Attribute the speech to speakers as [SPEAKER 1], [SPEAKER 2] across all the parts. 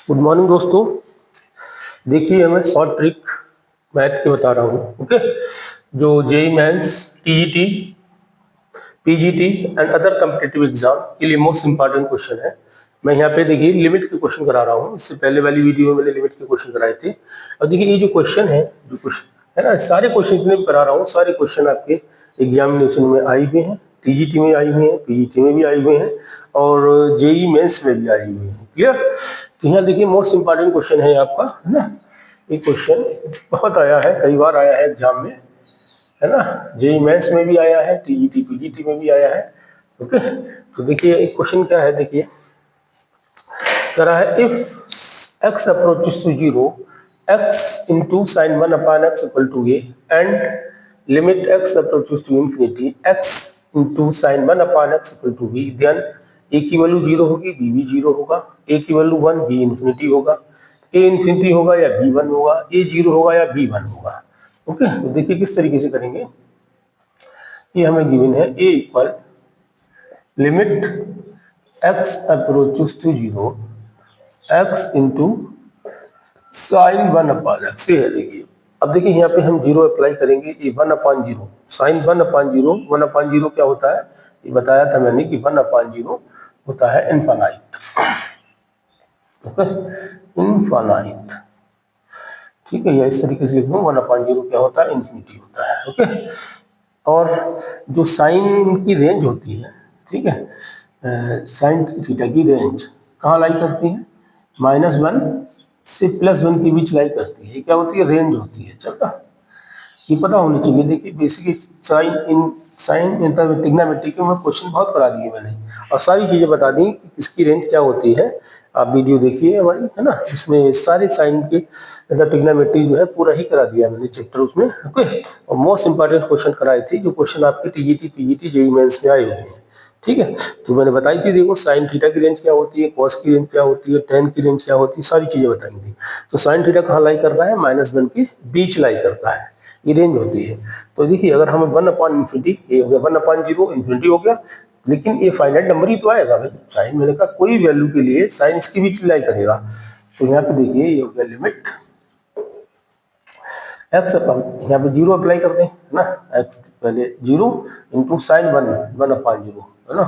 [SPEAKER 1] Good morning दोस्तों। देखिए मैं शॉर्ट ट्रिक मैथ के बता रहा हूँ। ओके, जो JEE mains, TET, PGT and other competitive exam के लिए मोस्ट इंपॉर्टेंट क्वेश्चन है। मैं यहाँ पे देखिए लिमिट के क्वेश्चन करा रहा हूँ। इससे पहले वाली वीडियो में मैंने लिमिट के क्वेश्चन कराए थे। अब देखिए ये जो क्वेश्चन है, जो क्वेश्चन है ना, सारे क्वेश्चन जितने भी करा रहा हूँ सारे क्वेश्चन आपके एग्जामिनेशन में आए हुए हैं, टीजीटी में आए हुए हैं, पीजीटी में भी आए हुए हैं और जेई मेंस में भी आए हुए हैं। क्लियर? तो यहाँ देखिए मोस्ट इंपॉर्टेंट क्वेश्चन है आपका, है ना। ये क्वेश्चन बहुत आया है, कई बार आया है एग्जाम में, है ना। जेई मेंस में भी आया है, टीजीटी पीजीटी में भी आया है। ओके, तो देखिए एक क्वेश्चन क्या है, देखिए कह रहा है if x approaches to zero x into sine one upon x equal to a and limit x approaches to infinity x into sine one upon x equal to b, then a की value zero होगी, b भी zero होगा, a की value one, b infinity होगा, a infinity होगा या b one होगा, a zero होगा या b वन होगा। ओके, तो देखिए किस तरीके से करेंगे। ये हमें गिवन है a equal limit x approaches to zero x into sine one upon x है। देखिए अब देखिए यहाँ पे हम जीरो अप्लाई करेंगे, ये one upon zero, sign one upon zero, one upon zero क्या होता है ये बताया था मैंने कि वन अपान जीरो होता है इनफाइनाइट। ओके, इनफाइनाइट, ठीक है, या इस तरीके से लिख लो, वन अपान जीरो क्या होता है, इन्फिनिटी होता है। ओके, और जो साइन की रेंज होती है, ठीक है, साइन थीटा की रेंज कहाँ लाई करती है, माइनस वन से प्लस वन के बीच लाई करती है। क्या होती है, रेंज होती है। चलो ये पता होनी चाहिए। देखिए बेसिकली साइन ट्रिग्नोमेट्री में क्वेश्चन बहुत करा दिए मैंने और सारी चीजें बता दी कि इसकी रेंज क्या होती है। आप वीडियो देखिए हमारी, है ना, इसमें सारे साइन के ट्रिग्नोमेट्री जो है पूरा ही करा दिया मैंने चैप्टर उसमें। ओके, और मोस्ट इंपॉर्टेंट क्वेश्चन कराए थे, जो क्वेश्चन आपके टीजीटी पीजीटी जेईई मेंस में आए हुए हैं। ठीक है, तो मैंने बताई थी, देखो साइन थीटा की रेंज क्या होती है, कॉस की रेंज क्या होती है, टेन की रेंज क्या होती है, सारी चीजें बताई थी। तो साइन थीटा कहाँ लाई करता है, माइनस वन के बीच लाई करता है, ये रेंज होती है। तो देखिए अगर हमें वन अपॉन इन्फिनिटी, ये हो गया वन अपॉन जीरो, इन्फिनिटी हो गया, लेकिन ये फाइनाइट नंबर ही तो आएगा भाई। साइन मैंने कहा कोई वैल्यू के लिए साइन इसके बीच लाई करेगा। तो यहाँ पे देखिए ये हो गया लिमिट एक्स अपन, यहाँ पे जीरो अप्लाई करते हैं, है ना, एक्स पहले zero into sine one, one upon zero, है ना।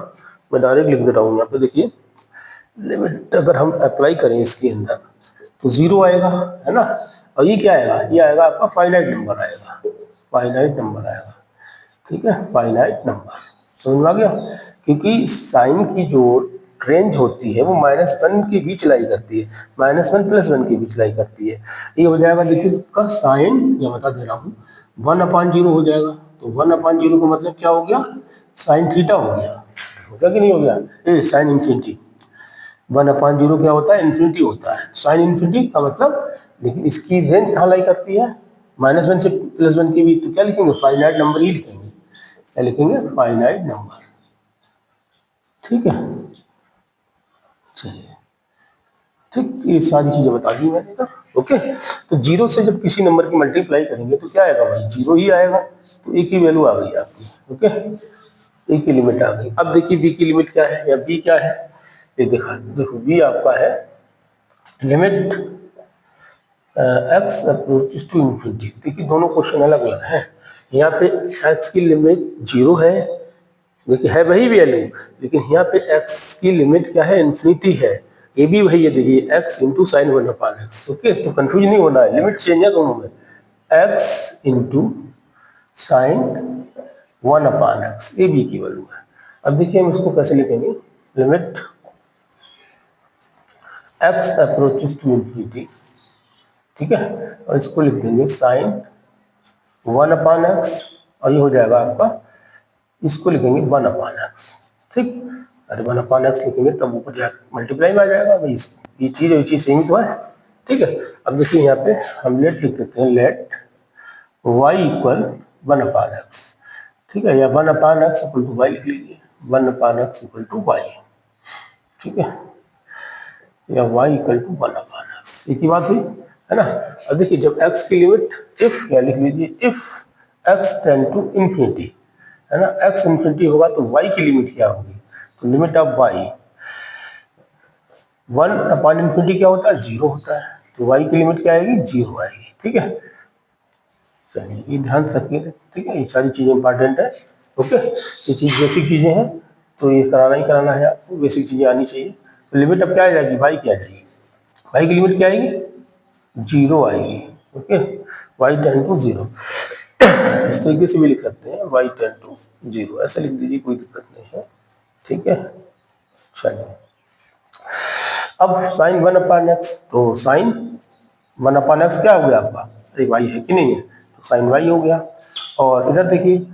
[SPEAKER 1] मैं डायरेक्ट लिख दे रहा हूँ यहाँ पे, देखिए लिमिट अगर हम अप्लाई करें इसके अंदर तो जीरो आएगा, है ना। और ये क्या आएगा, ये आएगा आपका फाइनाइट नंबर आएगा, फाइनाइट नंबर आएगा। ठीक है, फाइनाइट नंबर, समझ में आ गया। क्योंकि साइन की जो रेंज होती है वो माइनस वन के बीच लाई करती है, माइनस वन प्लस वन के बीच लाई करती है। ये हो जाएगा, देखिए इसका साइन या बता दे रहा हूँ, वन अपान जीरो हो जाएगा। तो वन अपान जीरो का मतलब क्या हो गया, साइन थीटा हो गया, होगा कि नहीं हो गया, a sine infinity. One upon zero क्या होता है, इन्फिनिटी होता है, साइन इन्फिनिटी का मतलब। लेकिन इसकी रेंज कहाँ लाई करती है, माइनस वन से प्लस वन के बीच। तो क्या लिखेंगे, फाइनाइट नंबर ही लिखेंगे। क्या लिखेंगे, फाइनाइट नंबर। ठीक है, चलिए ठीक, ये सारी चीजें बता दी मैंने इधर। ओके, तो जीरो से जब किसी नंबर की मल्टीप्लाई करेंगे तो क्या आएगा भाई, जीरो ही आएगा। तो ए की वैल्यू आ गई आपकी। ओके, ए की लिमिट आ गई। अब देखिए बी की लिमिट क्या है या बी क्या है, ये देखा, देखो बी आपका है limit x approaches to infinity. देखिए दोनों क्वेश्चन अलग अलग हैं। यहाँ पे एक्स की लिमिट जीरो है, देखिए है वही वैल्यू, लेकिन यहाँ पे एक्स की लिमिट क्या है, इन्फिनिटी है। ये भी वही है, देखिए x into sine one upon x. Okay, तो कंफ्यूज नहीं होना है, लिमिट चेंज है दोनों में, x into sine one upon x, ये बी की वैल्यू है। अब देखिए हम इसको कैसे लिखेंगे, limit x approaches to infinity, ठीक है, और इसको लिख देंगे साइन वन अपान एक्स, और ये हो जाएगा आपका, इसको लिखेंगे वन अपान एक्स। ठीक, अरे वन अपान एक्स लिखेंगे तब ऊपर जाकर मल्टीप्लाई में आ जाएगा भाई, ये चीज सेम तो है। ठीक है, अब देखिए यहाँ पे हम लेट लिख देते हैं, let y equal one upon x. ठीक है, या one upon x equal to y लिख लीजिए, one upon x equal to y. ठीक है, या y equal to one upon x, एक ही बात हुई, है ना। अब देखिए जब x की लिमिट इफ, या लिख लीजिए if x tend to infinity, है ना, x इंफिनिटी होगा तो y की लिमिट क्या होगी, तो लिमिट ऑफ y 1/∞ क्या होता है, 0 होता है, तो y की लिमिट क्या आएगी, 0 आएगी। ठीक है, चलिए ये ध्यान रखिए। ठीक है, ये सारी चीज़ें इंपॉर्टेंट है। ओके, ये चीज़ बेसिक चीज़ें हैं, तो ये कराना ही कराना है आपको, बेसिक चीज़ें आनी चाहिए। तो लिमिट अब क्या आ जाएगी, y की आ जाएगी, y की लिमिट क्या आएगी, 0 आएगी। ओके, y टेन टू 0, इस तरीके से भी लिख सकते हैं, y टेन टू 0 ऐसा लिख दीजिए, कोई दिक्कत नहीं है। ठीक है, चलिए अब साइन 1/x, तो साइन 1/x क्या हो गया आपका, अरे y है कि नहीं है, तो साइन y हो गया। और इधर देखिए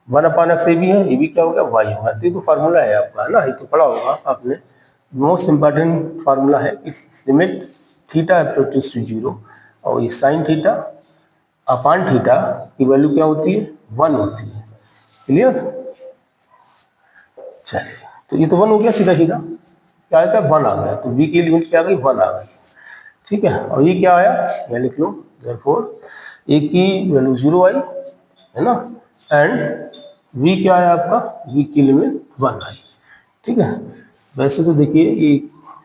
[SPEAKER 1] 1/x ये भी है, ये भी क्या हो गया, y होगा। तो ये तो फार्मूला है आपका, है ना, ये तो पढ़ा होगा आपने। मोस्ट इंपॉर्टेंट फार्मूला है, लिमिट थीटा अप्रोचेस टू 0 और ये साइन थीटा अपान थीटा की वैल्यू क्या होती है, 1 होती है। क्लियर, चलिए तो ये तो 1 हो गया, सीधा सीधा क्या आया था, 1 आ गया, तो v की लिमिट क्या आ गई, 1 आ गई। ठीक है, और ये क्या आया, मैं लिख लूँ, देयरफॉर a की वैल्यू 0 आई, है ना, एंड v क्या आया आपका, v की लिमिट 1 आई। ठीक है, वैसे तो देखिए ये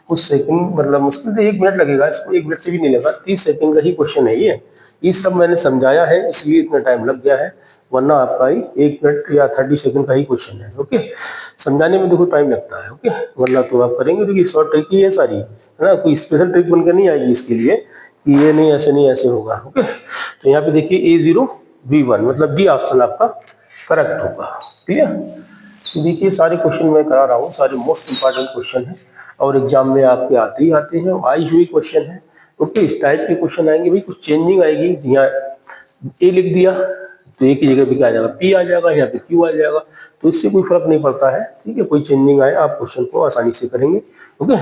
[SPEAKER 1] कुछ सेकंड, मतलब मुश्किल से 1 मिनट लगेगा, इसको 1 मिनट से भी नहीं लगा, 30 सेकंड का ही क्वेश्चन है ये सब मैंने समझाया है इसलिए इतना टाइम लग गया है, वरना आपका ही 1 मिनट या 30 सेकंड का ही क्वेश्चन है। ओके, समझाने में देखो टाइम लगता है। ओके, वरना तो आप करेंगे तो ये शॉर्ट ट्रिक ही है सारी, है ना, कोई स्पेशल ट्रिक बनकर नहीं आएगी इसके लिए कि ये नहीं ऐसे नहीं ऐसे होगा। ओके, तो यहाँ पे देखिए A0 B1 मतलब डी ऑप्शन आपका करेक्ट होगा। क्लियर, देखिए सारे क्वेश्चन मैं करा रहा हूँ, सारे मोस्ट इंपॉर्टेंट क्वेश्चन है और एग्जाम में आपके आते ही आते हैं, आई हुई क्वेश्चन है। ओके, इस टाइप के क्वेश्चन आएंगे भाई, कुछ चेंजिंग आएगी, यहाँ ए लिख दिया तो ए की जगह पे क्या आ जाएगा, पी आ जाएगा, यहाँ पे क्यू आ जाएगा, तो इससे कोई फर्क नहीं पड़ता है। ठीक है, कोई चेंजिंग आए आप क्वेश्चन को आसानी से करेंगे। ओके,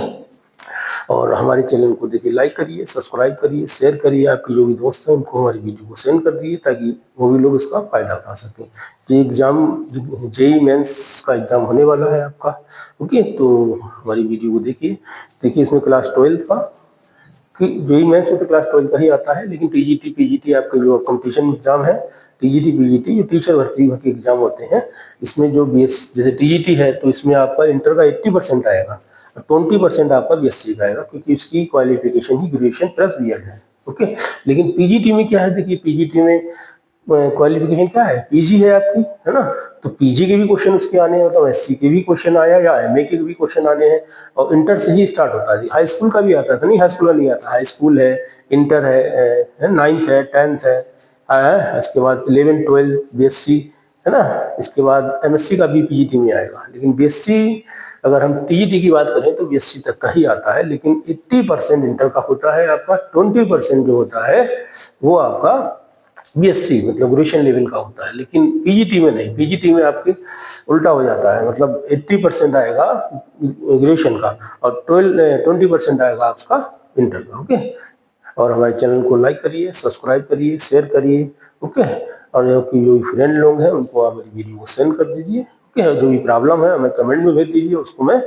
[SPEAKER 1] और हमारे चैनल को देखिए लाइक करिए, सब्सक्राइब करिए, शेयर करिए, आपके जो भी दोस्त हैं उनको हमारी वीडियो को सेंड कर दिए ताकि वो भी लोग इसका फ़ायदा उठा सकें। ये एग्ज़ाम जेई मेंस का एग्ज़ाम होने वाला है आपका। ओके, तो हमारी वीडियो को देखिए इसमें क्लास 12 का कि जेई मेंस में तो क्लास 12 का ही आता है, लेकिन टीजीटी पीजीटी आपके जो कंपटीशन एग्जाम है, टीजीटी पीजीटी जो टीचर भर्ती के एग्जाम होते हैं, इसमें जो बीएस जैसे टीजीटी है तो इसमें आपका इंटर का 80% आएगा और 20% आपका बीएससी का आएगा, क्योंकि इसकी क्वालिफिकेशन ही ग्रेजुएशन प्लस बीएड है। ओके, लेकिन पीजीटी में क्या है, देखिए पीजीटी में क्वालिफिकेशन क्या है, पीजी है आपकी, है ना, तो पीजी के भी क्वेश्चन उसके आने हैं, मतलब एससी के भी क्वेश्चन आया या एमए के भी क्वेश्चन आने हैं, और इंटर से ही स्टार्ट होता है। हाई स्कूल का भी आता था, नहीं हाई स्कूल का नहीं आता, हाई स्कूल है, इंटर है, 9th है, 10th है, इसके बाद 11 12 बीएससी, है ना, इसके बाद एमएससी का भी पीजीटी में आएगा। लेकिन बीएससी अगर हम टीजीटी की बात करें तो बीएससी तक का ही आता है, लेकिन 80% इंटर का होता है आपका, 20% जो होता है वो आपका बीएससी मतलब ग्रेजुएशन लेवल का होता है। लेकिन पीजीटी में नहीं, पीजीटी में आपके उल्टा हो जाता है, मतलब 80% आएगा ग्रेजुएशन का और 20% आएगा आपका इंटर का। ओके, और हमारे चैनल को लाइक करिए, सब्सक्राइब करिए, शेयर करिए। ओके, और जो फ्रेंड लोग हैं उनको आप मेरी वीडियो को सेंड कर दीजिए। ओके, जो भी प्रॉब्लम है हमें कमेंट में भेज दीजिए, उसको मैं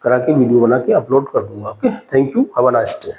[SPEAKER 1] करा के वीडियो बना के अपलोड कर दूंगा। Okay, thank you, have a nice day.